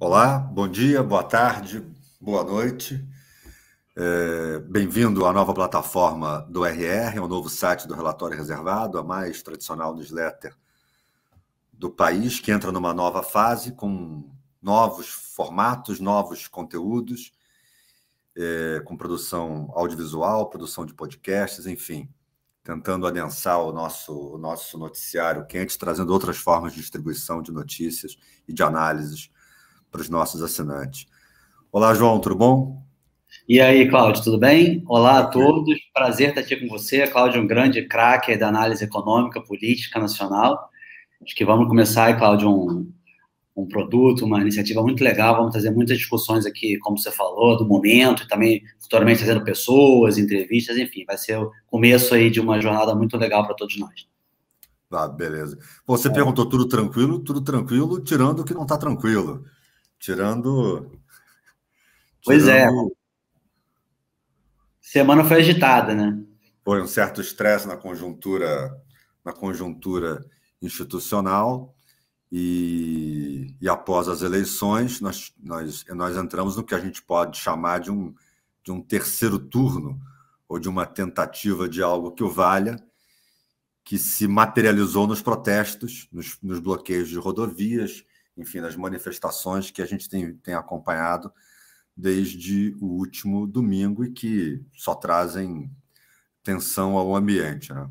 Olá, bom dia, boa tarde, boa noite. Bem-vindo à nova plataforma do RR, ao novo site do Relatório Reservado, a mais tradicional newsletter do país, que entra numa nova fase com novos formatos, novos conteúdos, com produção audiovisual, produção de podcasts, enfim, tentando adensar o nosso noticiário quente, trazendo outras formas de distribuição de notícias e de análises para os nossos assinantes. Olá, João, tudo bom? E aí, Cláudio, tudo bem? Olá a Tranquilo. todos, prazer estar aqui com você. Cláudio é um grande craque da análise econômica, política nacional. Acho que vamos começar aí, Cláudio, um produto, uma iniciativa muito legal. Vamos trazer muitas discussões aqui, como você falou, do momento, e também futuramente trazendo pessoas, entrevistas, enfim, vai ser o começo aí de uma jornada muito legal para todos nós. Ah, beleza. Você perguntou tudo tranquilo, tirando o que não está tranquilo. Tirando, Pois é, tirando, semana foi agitada, né? foi um certo estresse na conjuntura institucional e após as eleições nós entramos no que a gente pode chamar de um terceiro turno ou de uma tentativa de algo que o valha, que se materializou nos protestos, nos bloqueios de rodovias, enfim, nas manifestações que a gente tem acompanhado desde o último domingo e que só trazem tensão ao ambiente, né?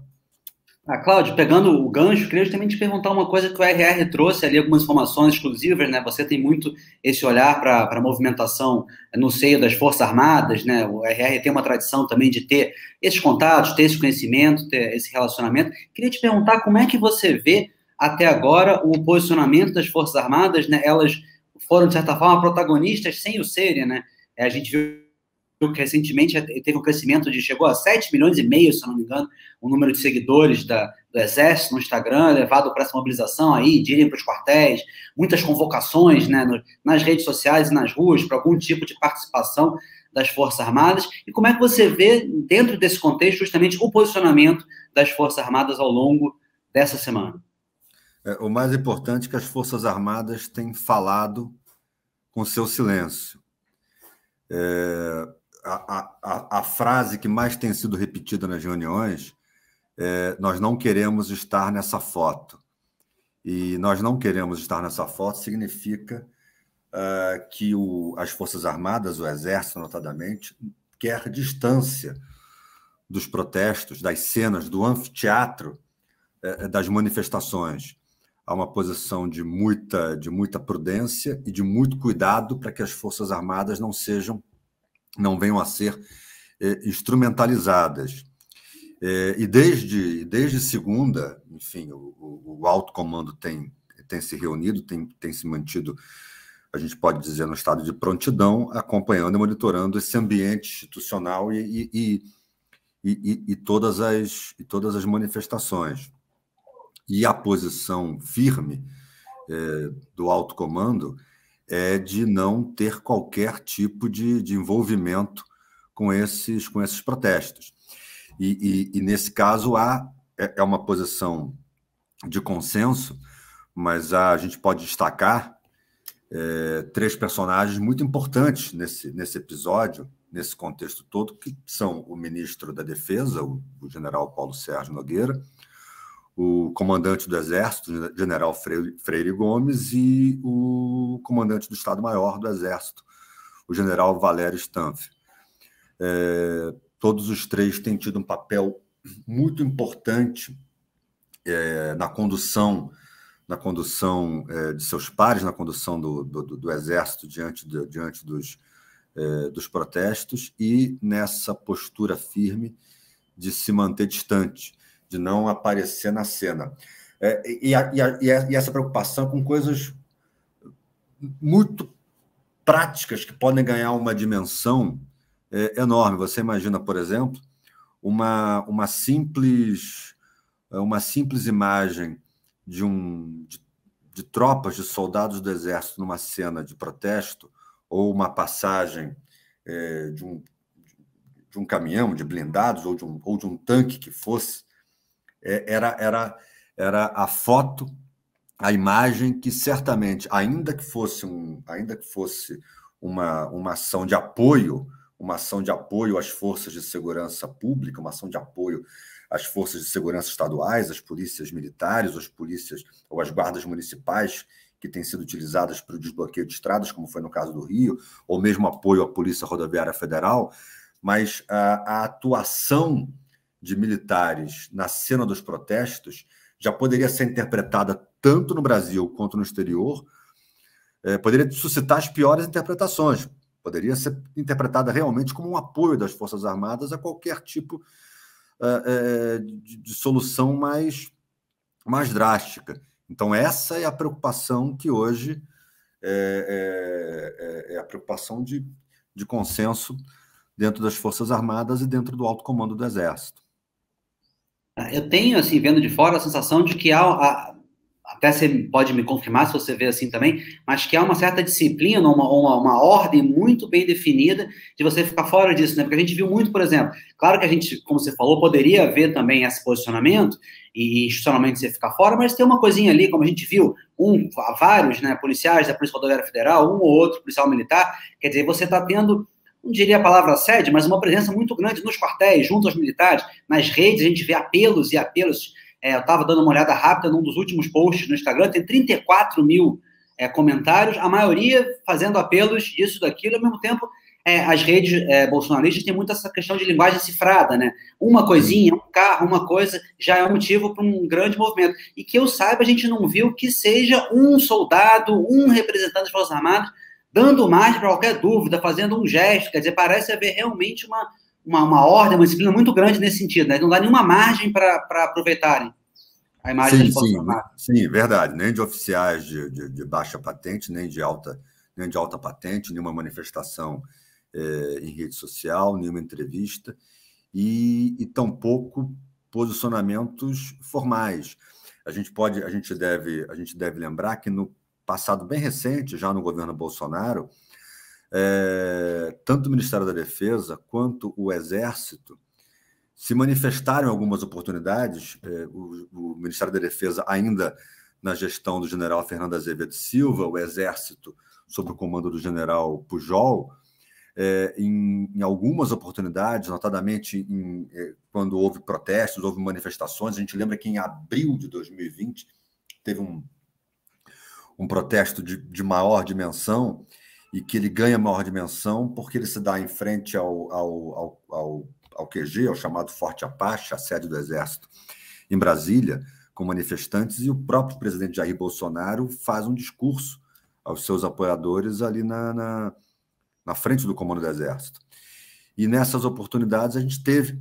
Cláudio, pegando o gancho, queria também te perguntar uma coisa que o RR trouxe ali, algumas informações exclusivas, né? Você tem muito esse olhar para a movimentação no seio das Forças Armadas, né? O RR tem uma tradição também de ter esses contatos, ter esse conhecimento, ter esse relacionamento. Queria te perguntar como é que você vê até agora o posicionamento das Forças Armadas, né? Elas foram, de certa forma, protagonistas sem o serem, né? A gente viu que recentemente teve um crescimento chegou a 7 milhões e meio, se eu não me engano, o número de seguidores do Exército no Instagram, levado para essa mobilização aí, de irem para os quartéis, muitas convocações, né, nas redes sociais e nas ruas para algum tipo de participação das Forças Armadas. E como é que você vê, dentro desse contexto, justamente o posicionamento das Forças Armadas ao longo dessa semana? O mais importante é que as Forças Armadas têm falado com seu silêncio. A frase que mais tem sido repetida nas reuniões é: nós não queremos estar nessa foto. E nós não queremos estar nessa foto significa que as Forças Armadas, o Exército, notadamente, quer distância dos protestos, das cenas, do anfiteatro das manifestações. Há uma posição de muita prudência e de muito cuidado para que as Forças Armadas não venham a ser instrumentalizadas. E desde segunda, enfim, o alto comando tem se reunido, tem se mantido, a gente pode dizer, no estado de prontidão, acompanhando e monitorando esse ambiente institucional e todas as manifestações. E a posição firme do alto comando é de não ter qualquer tipo de envolvimento com esses protestos. E nesse caso, é uma posição de consenso, mas a gente pode destacar três personagens muito importantes nesse episódio, nesse contexto todo, que são o ministro da Defesa, o general Paulo Sérgio Nogueira, o comandante do Exército, general Freire Gomes, e o comandante do Estado-Maior do Exército, o general Valério Stanf. Todos os três têm tido um papel muito importante na condução de seus pares, na condução do Exército diante dos protestos e nessa postura firme de se manter distante, de não aparecer na cena. E essa preocupação com coisas muito práticas que podem ganhar uma dimensão enorme. Você imagina, por exemplo, uma simples imagem de tropas, de soldados do Exército numa cena de protesto, ou uma passagem de um caminhão, de blindados, ou de um tanque que fosse, era a foto a imagem que certamente, ainda que fosse uma ação de apoio, às forças de segurança pública, uma ação de apoio às forças de segurança estaduais, às polícias militares, às polícias ou às guardas municipais que têm sido utilizadas para o desbloqueio de estradas, como foi no caso do Rio, ou mesmo apoio à Polícia Rodoviária Federal, mas a atuação de militares na cena dos protestos já poderia ser interpretada tanto no Brasil quanto no exterior, poderia suscitar as piores interpretações, poderia ser interpretada realmente como um apoio das Forças Armadas a qualquer tipo de solução mais drástica. Então, essa é a preocupação que hoje é a preocupação de consenso dentro das Forças Armadas e dentro do alto comando do Exército. Eu tenho, assim, vendo de fora, a sensação de que até você pode me confirmar se você vê assim também, mas que há uma certa disciplina, uma ordem muito bem definida de você ficar fora disso, né? Porque a gente viu muito, por exemplo, claro que a gente, como você falou, poderia haver também esse posicionamento e institucionalmente você ficar fora, mas tem uma coisinha ali, como a gente viu, vários, né, policiais da Polícia Rodoviária Federal, um ou outro policial militar, quer dizer, você está tendo, não diria a palavra assédio, mas uma presença muito grande nos quartéis, junto aos militares, nas redes, a gente vê apelos e apelos. Eu estava dando uma olhada rápida num dos últimos posts no Instagram, tem 34 mil comentários, a maioria fazendo apelos disso, daquilo, ao mesmo tempo as redes bolsonaristas têm muito essa questão de linguagem cifrada, né? Uma coisinha, um carro, uma coisa, já é um motivo para um grande movimento. E que eu saiba, a gente não viu que seja um soldado, um representante das Forças Armadas, dando margem para qualquer dúvida, fazendo um gesto, quer dizer, parece haver realmente uma ordem, uma disciplina muito grande nesse sentido, né? Não dá nenhuma margem para aproveitarem a imagem das Forças Armadas. Sim, verdade. Nem de oficiais de baixa patente, nem de alta patente, nenhuma manifestação em rede social, nenhuma entrevista, e tampouco posicionamentos formais. A gente deve lembrar que no passado bem recente, já no governo Bolsonaro, tanto o Ministério da Defesa quanto o Exército se manifestaram em algumas oportunidades. O Ministério da Defesa ainda na gestão do general Fernando Azevedo Silva, o Exército sob o comando do general Pujol, em algumas oportunidades, notadamente quando houve protestos, houve manifestações. A gente lembra que em abril de 2020 teve um protesto de maior dimensão, e que ele ganha maior dimensão porque ele se dá em frente ao QG, ao chamado Forte Apache, a sede do Exército em Brasília, com manifestantes, e o próprio presidente Jair Bolsonaro faz um discurso aos seus apoiadores ali na frente do comando do Exército. E nessas oportunidades a gente teve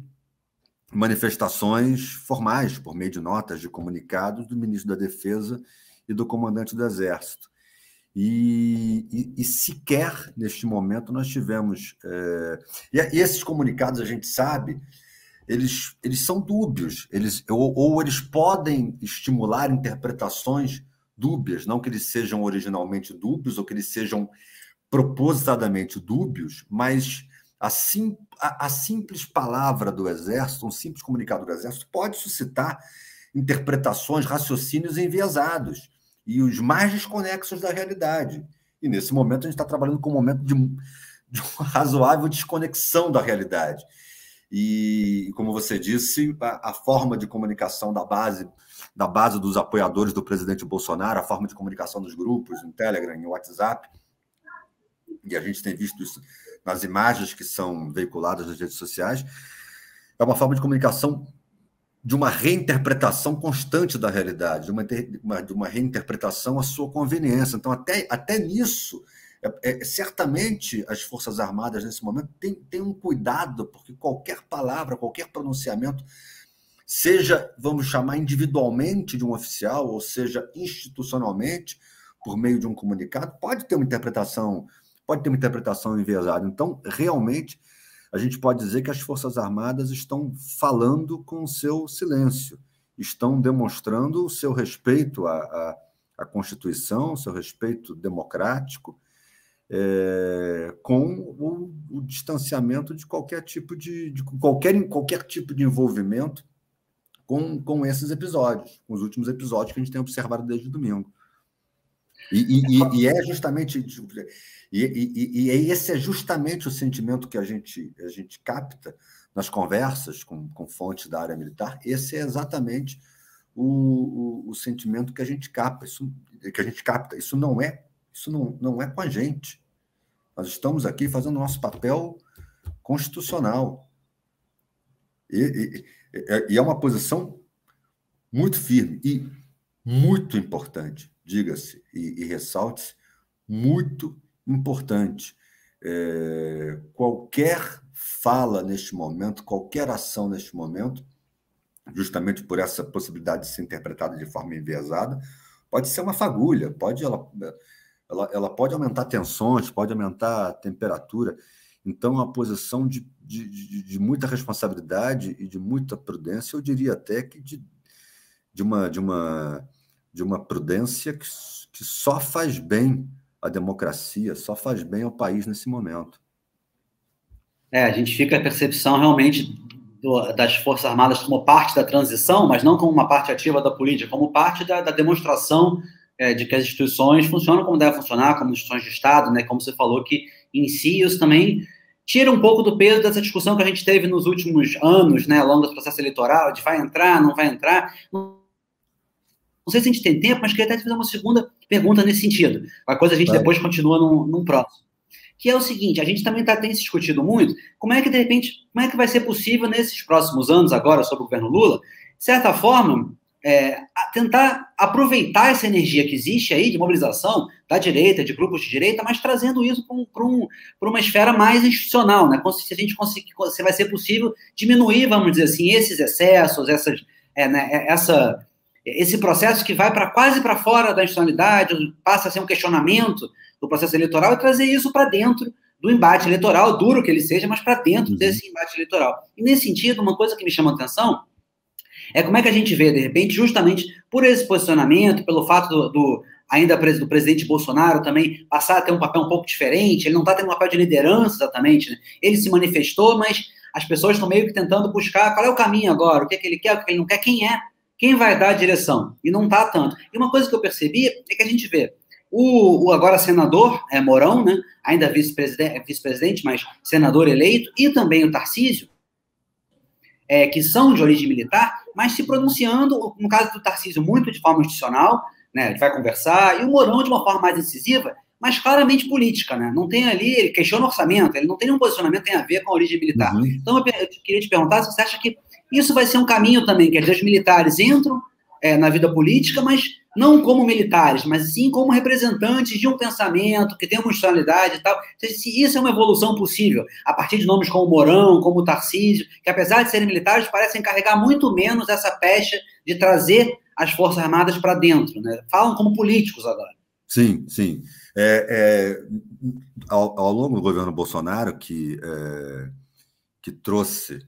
manifestações formais, por meio de notas de comunicados do ministro da Defesa e do comandante do Exército. E sequer neste momento nós tivemos... E esses comunicados, a gente sabe, eles são dúbios, ou eles podem estimular interpretações dúbias, não que eles sejam originalmente dúbios ou que eles sejam propositadamente dúbios, mas a simples palavra do Exército, um simples comunicado do Exército, pode suscitar interpretações, raciocínios enviesados e os mais desconexos da realidade. E, nesse momento, a gente está trabalhando com um momento de uma razoável desconexão da realidade. E, como você disse, a forma de comunicação da base dos apoiadores do presidente Bolsonaro, a forma de comunicação dos grupos, no Telegram, no WhatsApp, e a gente tem visto isso nas imagens que são veiculadas nas redes sociais, é uma forma de comunicação de uma reinterpretação constante da realidade, de uma reinterpretação à sua conveniência. Então, até nisso, certamente as Forças Armadas, nesse momento, têm um cuidado, porque qualquer palavra, qualquer pronunciamento, seja, vamos chamar individualmente de um oficial, ou seja, institucionalmente, por meio de um comunicado, pode ter uma interpretação enviesada. Então, realmente, a gente pode dizer que as Forças Armadas estão falando com o seu silêncio, estão demonstrando o seu respeito à Constituição, o seu respeito democrático, com o distanciamento de qualquer tipo de envolvimento com esses episódios, com os últimos episódios que a gente tem observado desde domingo. E é justamente... E esse é justamente o sentimento que a gente capta nas conversas com fontes da área militar. Esse é exatamente o sentimento que a gente capta. Isso não é com a gente. Nós estamos aqui fazendo o nosso papel constitucional. E é uma posição muito firme e muito importante, diga-se e ressalte-se, muito importante. Qualquer fala neste momento, qualquer ação neste momento, justamente por essa possibilidade de ser interpretada de forma enviesada, pode ser uma fagulha, ela pode aumentar tensões, pode aumentar a temperatura. Então, é uma posição de muita responsabilidade e de muita prudência, eu diria até que de uma prudência que só faz bem à democracia, só faz bem ao país nesse momento. A gente fica a percepção realmente das Forças Armadas como parte da transição, mas não como uma parte ativa da política, como parte da demonstração de que as instituições funcionam como devem funcionar, como instituições de Estado, né? Como você falou, que em si isso também tira um pouco do peso dessa discussão que a gente teve nos últimos anos, né, ao longo do processo eleitoral, de vai entrar, não vai entrar. Não sei se a gente tem tempo, mas queria até te fazer uma segunda pergunta nesse sentido. A coisa a gente depois continua num próximo. Que é o seguinte, a gente também tem se discutido muito, como é que, de repente, como é que vai ser possível nesses próximos anos agora, sob o governo Lula, de certa forma, tentar aproveitar essa energia que existe aí de mobilização da direita, de grupos de direita, mas trazendo isso para uma esfera mais institucional, né? Se a gente conseguir, se vai ser possível diminuir, vamos dizer assim, esses excessos, esse processo que vai quase para fora da institucionalidade, passa a ser um questionamento do processo eleitoral e trazer isso para dentro do embate eleitoral, duro que ele seja, mas para dentro desse embate eleitoral. E nesse sentido, uma coisa que me chama a atenção é como é que a gente vê, de repente, justamente por esse posicionamento, pelo fato ainda do presidente Bolsonaro também passar a ter um papel um pouco diferente, ele não está tendo um papel de liderança exatamente, né? Ele se manifestou, mas as pessoas estão meio que tentando buscar qual é o caminho agora, o que é que ele quer, o que ele não quer, quem vai dar a direção, e não está tanto. E uma coisa que eu percebi é que a gente vê o agora senador, Mourão, né, ainda vice-presidente, mas senador eleito, e também o Tarcísio, que são de origem militar, mas se pronunciando, no caso do Tarcísio, muito de forma institucional, né, ele vai conversar, e o Mourão de uma forma mais incisiva, mas claramente política, né? Não tem ali, ele questiona o orçamento, ele não tem nenhum posicionamento que tem a ver com a origem militar. Então, eu queria te perguntar se você acha que isso vai ser um caminho também, quer dizer, os militares entram na vida política, mas não como militares, mas sim como representantes de um pensamento que tem uma institucionalidade e tal. Se isso é uma evolução possível, a partir de nomes como Mourão, como Tarcísio, que apesar de serem militares, parecem carregar muito menos essa pecha de trazer as Forças Armadas para dentro, né? Falam como políticos agora. Sim, sim. Ao longo do governo Bolsonaro, que trouxe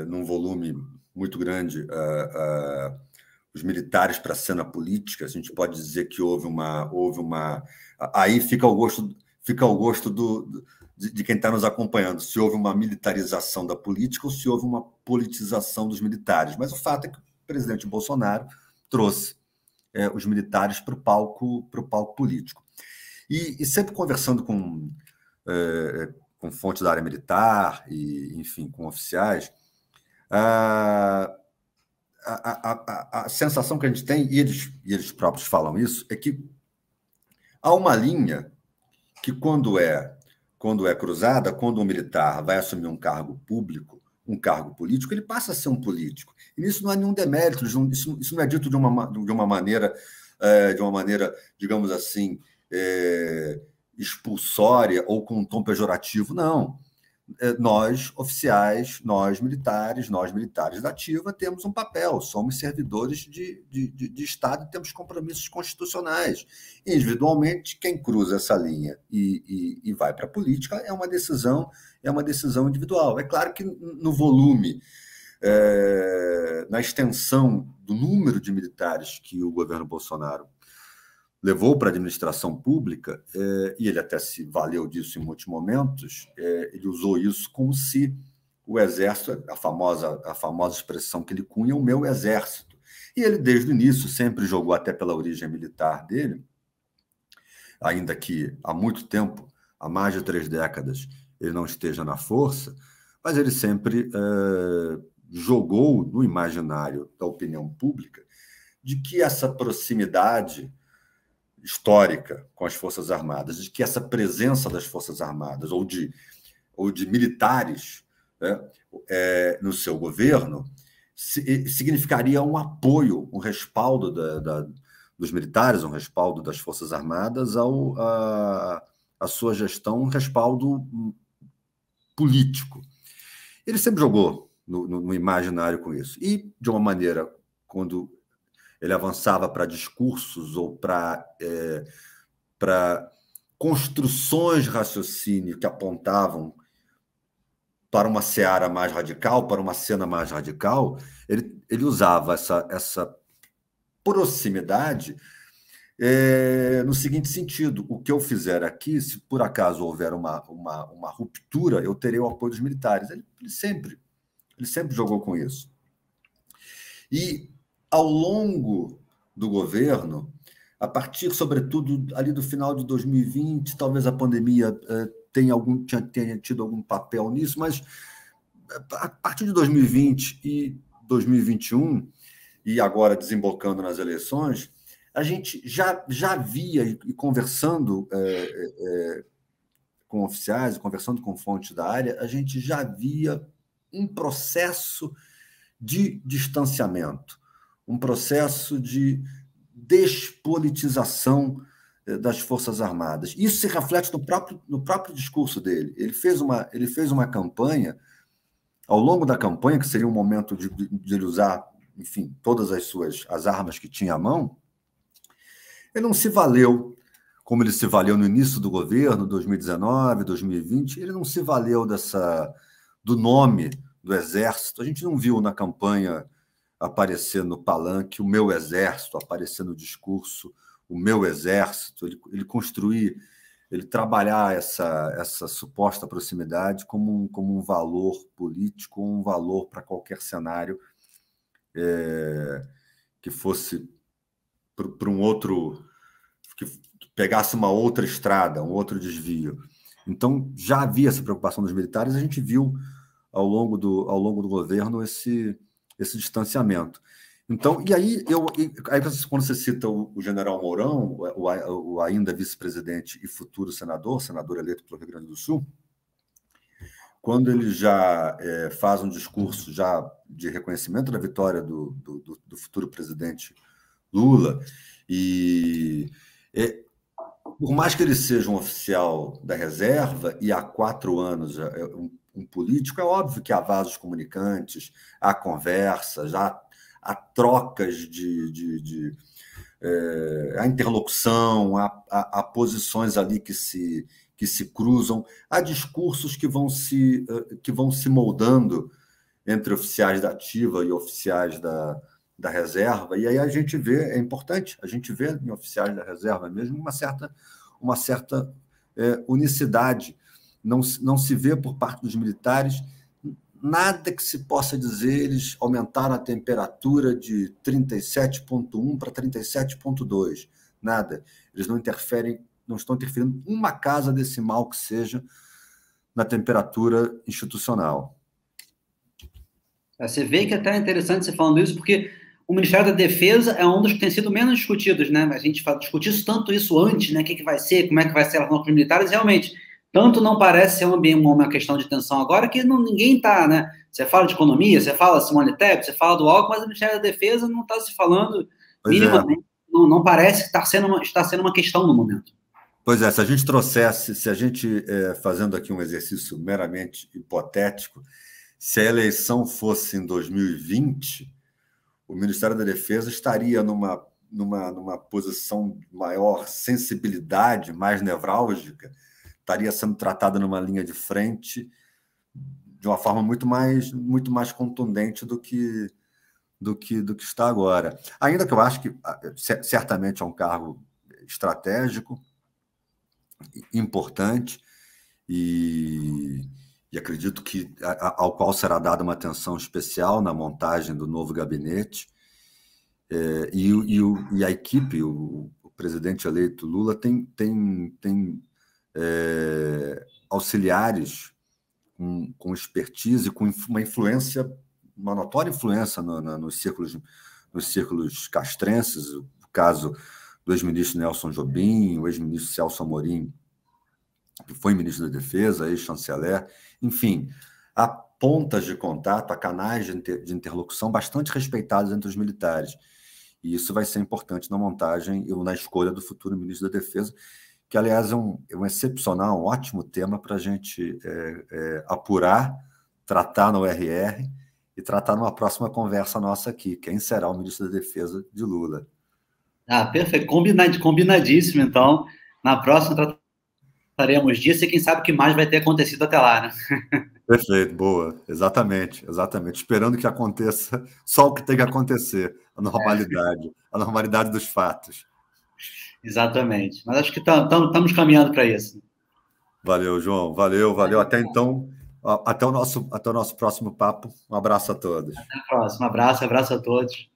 num volume muito grande os militares para a cena política, a gente pode dizer que houve uma aí fica ao gosto de quem está nos acompanhando, se houve uma militarização da política ou se houve uma politização dos militares. Mas o fato é que o presidente Bolsonaro trouxe os militares para o palco político. E sempre conversando com fontes da área militar e, enfim, com oficiais, a sensação que a gente tem, e eles próprios falam isso, é que há uma linha que, quando é cruzada, quando um militar vai assumir um cargo público, um cargo político, ele passa a ser um político. E nisso não há nenhum demérito, isso não é dito de uma maneira, digamos assim, expulsória ou com um tom pejorativo, não. Nós, oficiais, nós militares da ativa, temos um papel, somos servidores de Estado e temos compromissos constitucionais. Individualmente, quem cruza essa linha e vai para a política é uma decisão individual. É claro que no volume, na extensão do número de militares que o governo Bolsonaro levou para a administração pública, e ele até se valeu disso em muitos momentos, ele usou isso como se o exército, a famosa expressão que ele cunha, o meu exército. E ele, desde o início, sempre jogou, até pela origem militar dele, ainda que há muito tempo, há mais de 3 décadas, ele não esteja na força, mas ele sempre jogou no imaginário da opinião pública de que essa proximidade histórica com as Forças Armadas, de que essa presença das Forças Armadas ou de militares, né, no seu governo significaria um apoio, um respaldo dos militares, um respaldo das Forças Armadas à sua gestão, um respaldo político. Ele sempre jogou no imaginário com isso. E, de uma maneira, quando ele avançava para discursos ou para construções de raciocínio que apontavam para uma seara mais radical, para uma cena mais radical, ele usava essa proximidade no seguinte sentido: o que eu fizer aqui, se por acaso houver uma ruptura, eu terei o apoio dos militares. Ele sempre jogou com isso. E, ao longo do governo, a partir, sobretudo, ali do final de 2020, talvez a pandemia tenha tido algum papel nisso, mas a partir de 2020 e 2021, e agora desembocando nas eleições, a gente já via, e conversando com oficiais, conversando com fontes da área, a gente já via um processo de distanciamento, um processo de despolitização das Forças Armadas. Isso se reflete no próprio discurso dele. Ele fez uma campanha, ao longo da campanha, que seria um momento de ele usar, enfim, todas as armas que tinha à mão. Ele não se valeu, como ele se valeu no início do governo, 2019, 2020, ele não se valeu do nome do Exército. A gente não viu na campanha aparecer no palanque o meu Exército, aparecer no discurso o meu Exército. Ele trabalhar essa suposta proximidade como um valor político, um valor para qualquer cenário que fosse para um outro, que pegasse uma outra estrada, um outro desvio. Então, já havia essa preocupação dos militares, a gente viu ao longo do governo esse distanciamento. Então, e aí quando você cita o general Mourão, o ainda vice-presidente e futuro senador eleito pelo Rio Grande do Sul, quando ele já faz um discurso já de reconhecimento da vitória do futuro presidente Lula, e por mais que ele seja um oficial da reserva e há 4 anos um político, é óbvio que há vasos comunicantes, há conversas, há trocas há interlocução, há posições ali que se cruzam, há discursos que vão se moldando entre oficiais da ativa e oficiais da reserva, e aí a gente vê, é importante, a gente vê em oficiais da reserva mesmo uma certa unicidade. Não se vê por parte dos militares nada que se possa dizer, eles aumentaram a temperatura de 37,1 para 37,2. Nada. Eles não estão interferindo uma casa decimal que seja na temperatura institucional. Você vê que é até interessante você falando isso, porque o Ministério da Defesa é um dos que tem sido menos discutidos, né? A gente discutiu tanto isso antes, né? O que vai ser, como é que vai ser a relação com os militares, realmente. Tanto não parece ser uma questão de tensão agora que ninguém está, né? Você fala de economia, você fala Simone Tebet, você fala do Alckmin, mas o Ministério da Defesa não está se falando minimamente. Não parece que está sendo uma questão no momento. Pois é, se a gente fazendo aqui um exercício meramente hipotético, se a eleição fosse em 2020, o Ministério da Defesa estaria numa posição de maior sensibilidade, mais nevrálgica, estaria sendo tratada numa linha de frente de uma forma muito mais contundente do que está agora. Ainda que eu acho que certamente é um cargo estratégico, importante, e e acredito que ao qual será dada uma atenção especial na montagem do novo gabinete. E a equipe, o presidente eleito Lula, tem auxiliares com expertise, com uma influência, uma notória influência nos círculos castrenses, o caso do ex-ministro Nelson Jobim, o ex-ministro Celso Amorim, que foi ministro da Defesa, ex-chanceler, enfim, há pontas de contato, há canais de interlocução bastante respeitados entre os militares. E isso vai ser importante na montagem e na escolha do futuro ministro da Defesa, que, aliás, é um excepcional, um ótimo tema para a gente apurar, tratar no RR e tratar numa próxima conversa nossa aqui. Quem será o ministro da Defesa de Lula? Ah, perfeito. Combinadíssimo, então. Na próxima trataremos disso e quem sabe o que mais vai ter acontecido até lá, né? Perfeito, boa. Exatamente. Esperando que aconteça só o que tem que acontecer, a normalidade dos fatos. Exatamente. Mas acho que estamos caminhando para isso. Valeu, João. Valeu. Até então, até o nosso próximo papo. Um abraço a todos. Até a próxima. Abraço a todos.